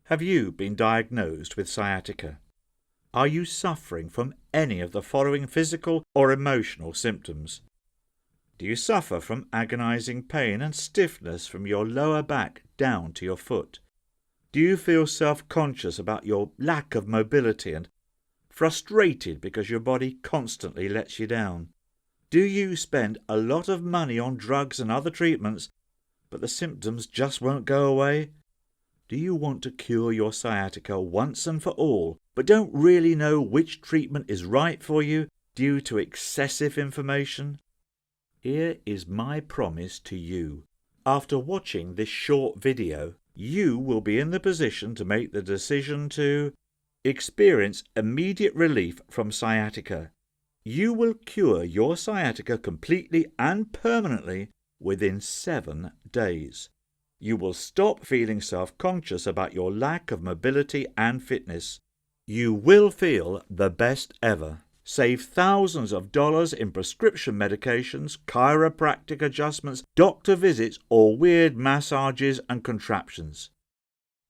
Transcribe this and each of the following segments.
Have you been diagnosed with sciatica? Are you suffering from any of the following physical or emotional symptoms? Do you suffer from agonizing pain and stiffness from your lower back down to your foot? Do you feel self-conscious about your lack of mobility and frustrated because your body constantly lets you down? Do you spend a lot of money on drugs and other treatments, but the symptoms just won't go away? Do you want to cure your sciatica once and for all, but don't really know which treatment is right for you due to excessive information? Here is my promise to you. After watching this short video, you will be in the position to make the decision to experience immediate relief from sciatica. You will cure your sciatica completely and permanently within 7 days. You will stop feeling self-conscious about your lack of mobility and fitness. You will feel the best ever. Save thousands of dollars in prescription medications, chiropractic adjustments, doctor visits, or weird massages and contraptions.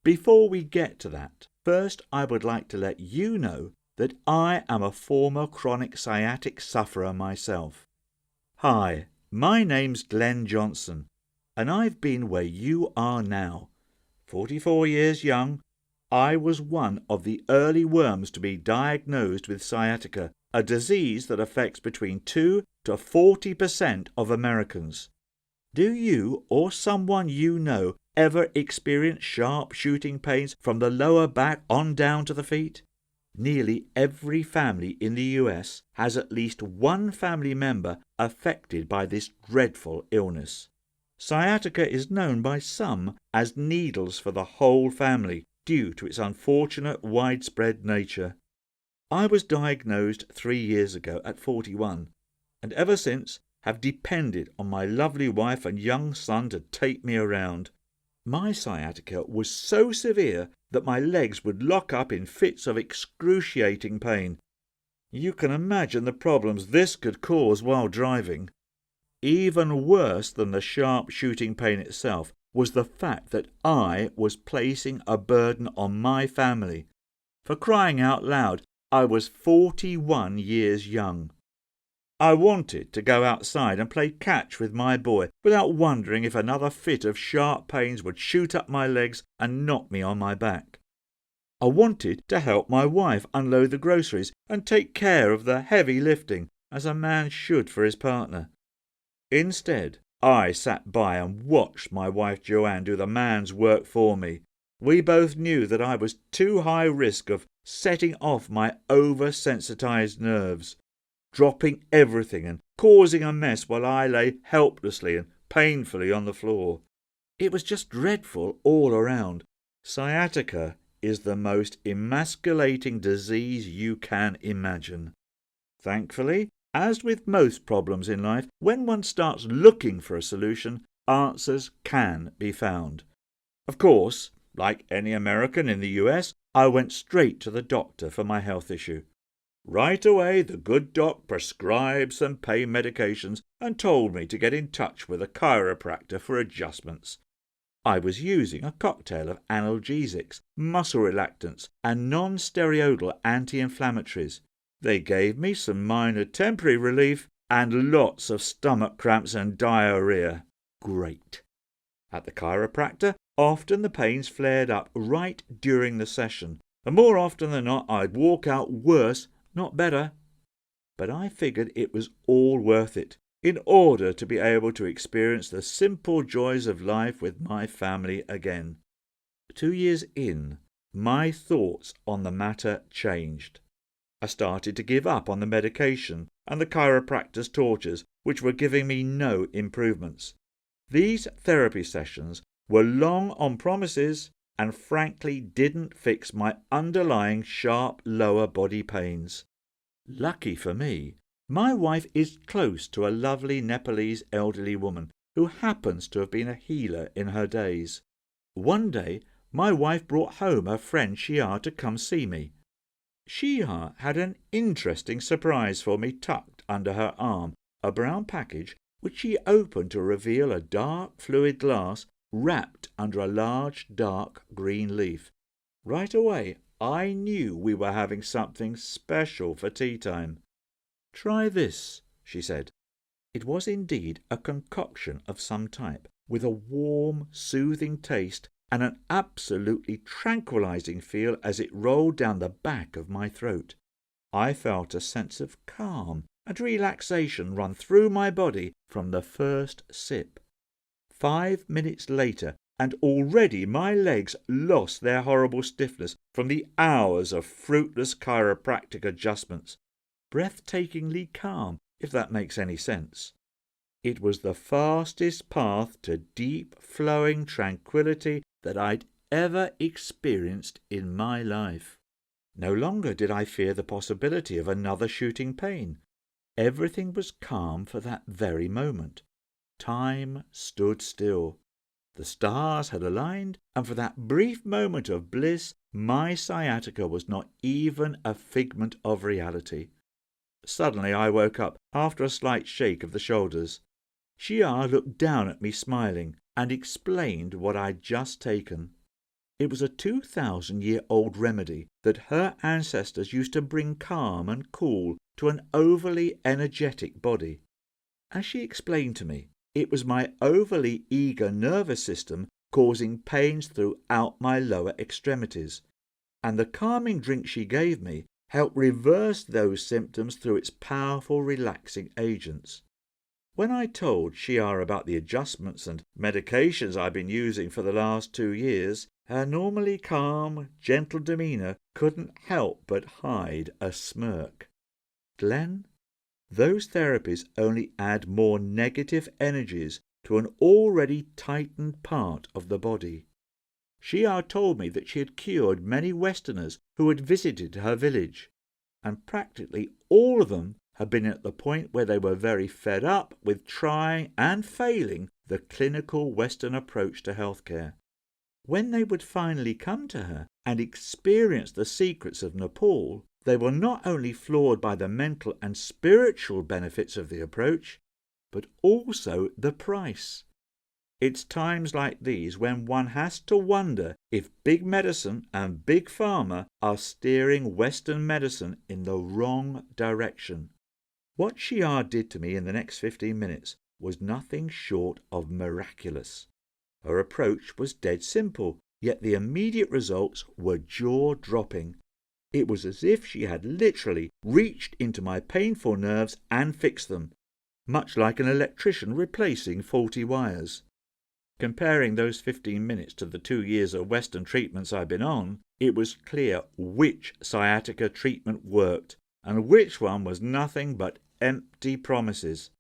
Before we get to that, first I would like to let you know that I am a former chronic sciatic sufferer myself. Hi, my name's Glenn Johnson, and I've been where you are now. 44 years young, I was one of the early worms to be diagnosed with sciatica, a disease that affects between 2 to 40% of Americans. Do you or someone you know ever experience sharp shooting pains from the lower back on down to the feet? Nearly every family in the US has at least one family member affected by this dreadful illness. Sciatica is known by some as needles for the whole family due to its unfortunate widespread nature. I was diagnosed 3 years ago at 41, and ever since have depended on my lovely wife and young son to take me around. My sciatica was so severe that my legs would lock up in fits of excruciating pain. You can imagine the problems this could cause while driving. Even worse than the sharp shooting pain itself was the fact that I was placing a burden on my family. For crying out loud, I was 41 years young. I wanted to go outside and play catch with my boy without wondering if another fit of sharp pains would shoot up my legs and knock me on my back. I wanted to help my wife unload the groceries and take care of the heavy lifting, as a man should for his partner. Instead, I sat by and watched my wife Joanne do the man's work for me. We both knew that I was too high risk of setting off my oversensitized nerves, dropping everything and causing a mess while I lay helplessly and painfully on the floor. It was just dreadful all around. Sciatica is the most emasculating disease you can imagine. Thankfully, as with most problems in life, when one starts looking for a solution, answers can be found. Of course, like any American in the US, I went straight to the doctor for my health issue. Right away, the good doc prescribed some pain medications and told me to get in touch with a chiropractor for adjustments. I was using a cocktail of analgesics, muscle relaxants, and non-steroidal anti-inflammatories. They gave me some minor temporary relief and lots of stomach cramps and diarrhea. Great. At the chiropractor, often the pains flared up right during the session, and more often than not I'd walk out worse, not better. But I figured it was all worth it, in order to be able to experience the simple joys of life with my family again. 2 years in, my thoughts on the matter changed. I started to give up on the medication and the chiropractor's tortures, which were giving me no improvements. These therapy sessions were long on promises and frankly didn't fix my underlying sharp lower body pains. Lucky for me, my wife is close to a lovely Nepalese elderly woman who happens to have been a healer in her days. One day, my wife brought home her friend Shia to come see me. Shia had an interesting surprise for me tucked under her arm, a brown package which she opened to reveal a dark fluid glass wrapped under a large dark green leaf. Right away, I knew we were having something special for tea time. "Try this," she said. It was indeed a concoction of some type, with a warm, soothing taste and an absolutely tranquilizing feel as it rolled down the back of my throat. I felt a sense of calm and relaxation run through my body from the first sip. 5 minutes later, and already my legs lost their horrible stiffness from the hours of fruitless chiropractic adjustments. Breathtakingly calm, if that makes any sense. It was the fastest path to deep flowing tranquility that I'd ever experienced in my life. No longer did I fear the possibility of another shooting pain. Everything was calm for that very moment. Time stood still. The stars had aligned, and for that brief moment of bliss, my sciatica was not even a figment of reality. Suddenly I woke up, after a slight shake of the shoulders. Shia looked down at me smiling, and explained what I'd just taken. It was a 2,000-year-old remedy that her ancestors used to bring calm and cool to an overly energetic body. As she explained to me, it was my overly eager nervous system causing pains throughout my lower extremities, and the calming drink she gave me helped reverse those symptoms through its powerful relaxing agents. When I told Shia about the adjustments and medications I'd been using for the last 2 years, her normally calm, gentle demeanour couldn't help but hide a smirk. "Glenn, those therapies only add more negative energies to an already tightened part of the body." Shia told me that she had cured many Westerners who had visited her village, and practically all of them had been at the point where they were very fed up with trying and failing the clinical Western approach to healthcare. When they would finally come to her and experience the secrets of Nepal, they were not only floored by the mental and spiritual benefits of the approach, but also the price. It's times like these when one has to wonder if big medicine and big pharma are steering Western medicine in the wrong direction. What Shia did to me in the next 15 minutes was nothing short of miraculous. Her approach was dead simple, yet the immediate results were jaw-dropping. It was as if she had literally reached into my painful nerves and fixed them, much like an electrician replacing faulty wires. Comparing those 15 minutes to the 2 years of Western treatments I'd been on, it was clear which sciatica treatment worked and which one was nothing but empty promises.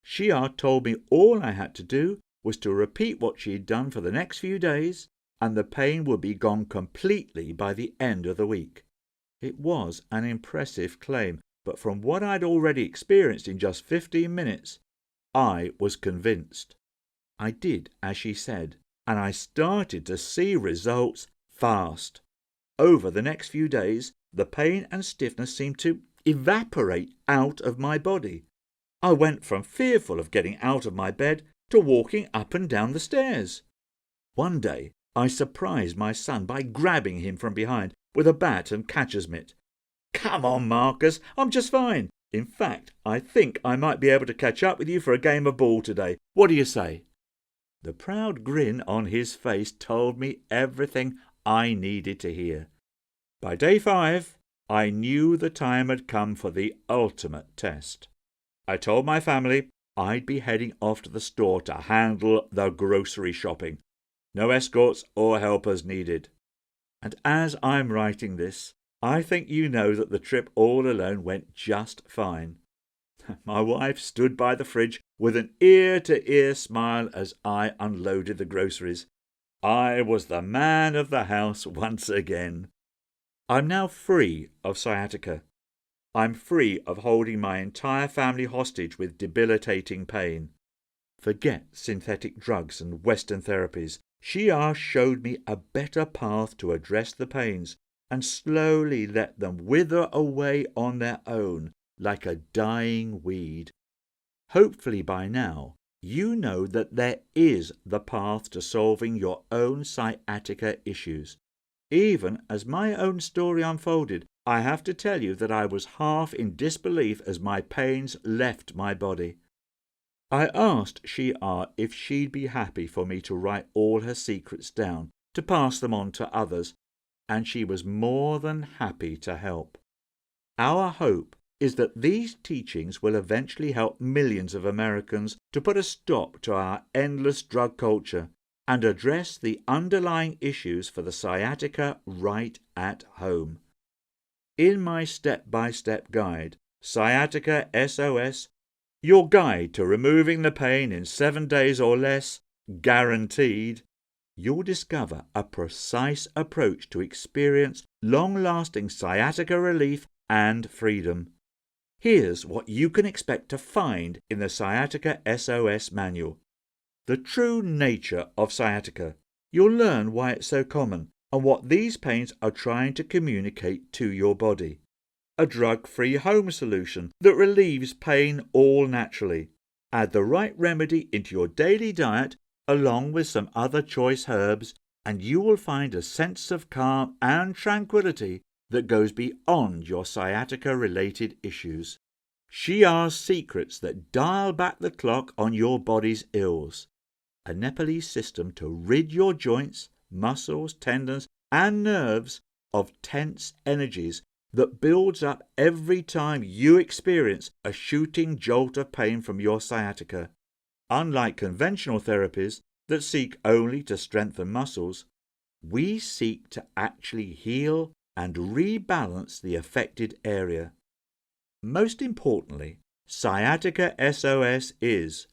Shia told me all I had to do was to repeat what she'd done for the next few days, and the pain would be gone completely by the end of the week. It was an impressive claim, but from what I'd already experienced in just 15 minutes, I was convinced. I did as she said, and I started to see results fast. Over the next few days, the pain and stiffness seemed to evaporate out of my body. I went from fearful of getting out of my bed to walking up and down the stairs. One day I surprised my son by grabbing him from behind with a bat and catcher's mitt. "Come on, Marcus, I'm just fine. In fact, I think I might be able to catch up with you for a game of ball today. What do you say?" The proud grin on his face told me everything I needed to hear. By day 5, I knew the time had come for the ultimate test. I told my family I'd be heading off to the store to handle the grocery shopping. No escorts or helpers needed. And as I'm writing this, I think you know that the trip all alone went just fine. My wife stood by the fridge with an ear-to-ear smile as I unloaded the groceries. I was the man of the house once again. I'm now free of sciatica. I'm free of holding my entire family hostage with debilitating pain. Forget synthetic drugs and Western therapies. Shia showed me a better path to address the pains and slowly let them wither away on their own like a dying weed. Hopefully by now you know that there is the path to solving your own sciatica issues. Even as my own story unfolded, I have to tell you that I was half in disbelief as my pains left my body. I asked Shia if she'd be happy for me to write all her secrets down, to pass them on to others, and she was more than happy to help. Our hope is that these teachings will eventually help millions of Americans to put a stop to our endless drug culture and address the underlying issues for the sciatica right at home. In my step-by-step guide, Sciatica SOS, your guide to removing the pain in 7 days or less, guaranteed, you'll discover a precise approach to experience long-lasting sciatica relief and freedom. Here's what you can expect to find in the Sciatica SOS manual. The true nature of sciatica. You'll learn why it's so common and what these pains are trying to communicate to your body. A drug-free home solution that relieves pain all naturally. Add the right remedy into your daily diet along with some other choice herbs, and you will find a sense of calm and tranquility that goes beyond your sciatica-related issues. Shia's secrets that dial back the clock on your body's ills. A Nepalese system to rid your joints, muscles, tendons, and nerves of tense energies that builds up every time you experience a shooting jolt of pain from your sciatica. Unlike conventional therapies that seek only to strengthen muscles, we seek to actually heal and rebalance the affected area. Most importantly, Sciatica SOS is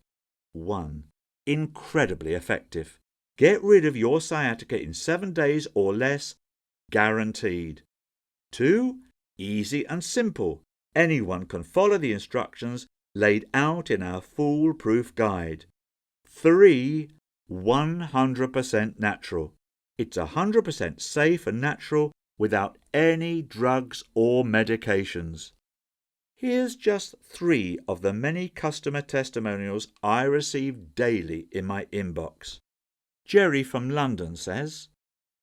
1. Incredibly effective. Get rid of your sciatica in 7 days or less, guaranteed. 2. Easy and simple. Anyone can follow the instructions laid out in our foolproof guide. 3. 100% natural. It's 100% safe and natural without any drugs or medications. Here's just 3 of the many customer testimonials I receive daily in my inbox. Jerry from London says,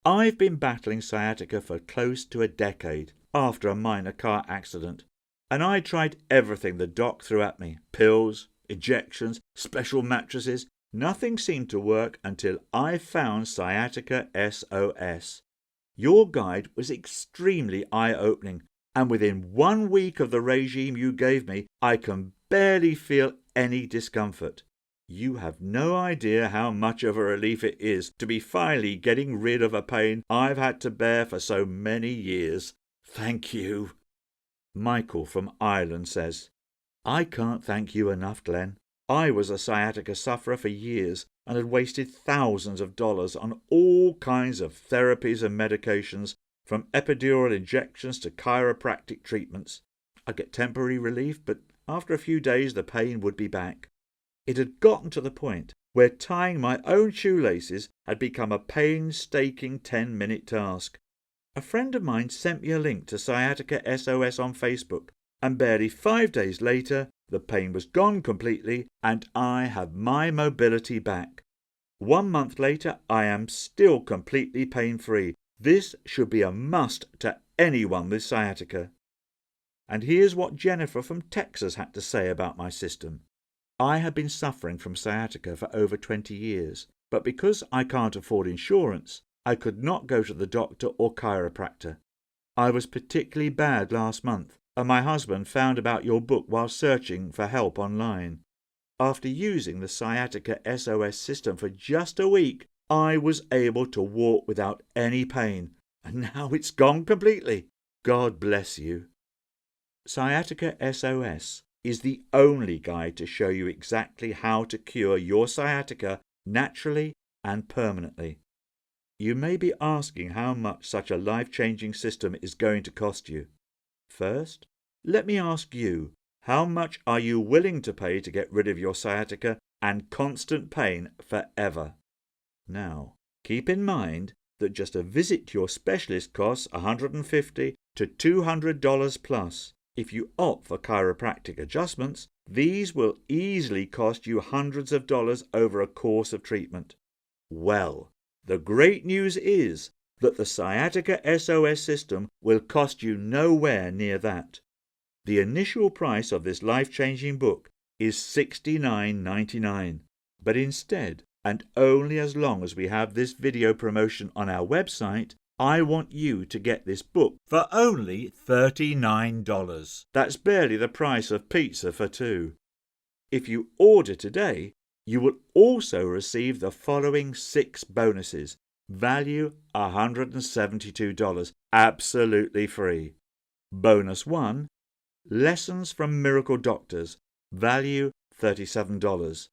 I've been battling sciatica for close to a decade after a minor car accident, and I tried everything the doc threw at me. Pills, injections, special mattresses. Nothing seemed to work until I found Sciatica SOS. Your guide was extremely eye-opening, and within 1 week of the regime you gave me, I can barely feel any discomfort. You have no idea how much of a relief it is to be finally getting rid of a pain I've had to bear for so many years. Thank you. Michael from Ireland says, I can't thank you enough, Glenn. I was a sciatica sufferer for years and had wasted thousands of dollars on all kinds of therapies and medications, from epidural injections to chiropractic treatments. I'd get temporary relief, but after a few days the pain would be back. It had gotten to the point where tying my own shoelaces had become a painstaking 10-minute task. A friend of mine sent me a link to Sciatica SOS on Facebook, and barely 5 days later the pain was gone completely and I have my mobility back. 1 month later I am still completely pain-free. This should be a must to anyone with sciatica. And here's what Jennifer from Texas had to say about my system. I had been suffering from sciatica for over 20 years, but because I can't afford insurance, I could not go to the doctor or chiropractor. I was particularly bad last month, and my husband found about your book while searching for help online. After using the Sciatica SOS system for just a week, I was able to walk without any pain, and now it's gone completely. God bless you. Sciatica SOS is the only guide to show you exactly how to cure your sciatica naturally and permanently. You may be asking how much such a life-changing system is going to cost you. First, let me ask you, how much are you willing to pay to get rid of your sciatica and constant pain forever? Now, keep in mind that just a visit to your specialist costs $150 to $200 plus. If you opt for chiropractic adjustments, these will easily cost you hundreds of dollars over a course of treatment. Well, the great news is that the Sciatica SOS system will cost you nowhere near that. The initial price of this life-changing book is $69.99, but instead, and only as long as we have this video promotion on our website, I want you to get this book for only $39. That's barely the price of pizza for two. If you order today, you will also receive the following 6 bonuses, value $172, absolutely free. Bonus 1, Lessons from Miracle Doctors, value $37.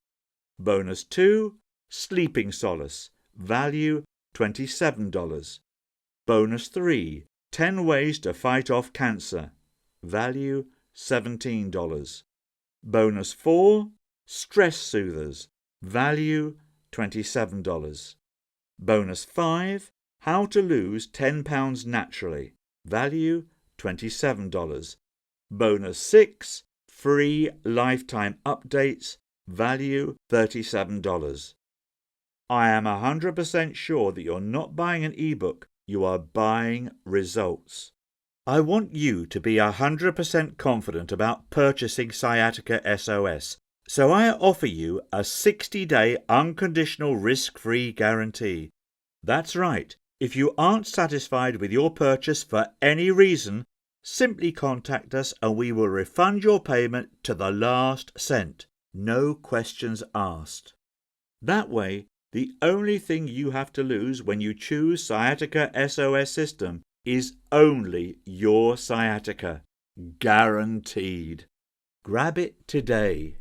Bonus 2, Sleeping Solace, value $27. Bonus 3, 10 Ways to Fight Off Cancer, value $17. Bonus 4, Stress Soothers, value $27. Bonus 5, How to Lose 10 Pounds Naturally, value $27. Bonus 6, Free Lifetime Updates, value $37. I am 100% sure that you're not buying an ebook, you are buying results. I want you to be 100% confident about purchasing Sciatica SOS, so I offer you a 60-day unconditional risk-free guarantee. That's right, if you aren't satisfied with your purchase for any reason, simply contact us and we will refund your payment to the last cent. No questions asked. That way, the only thing you have to lose when you choose Sciatica SOS system is only your sciatica. Guaranteed. Grab it today.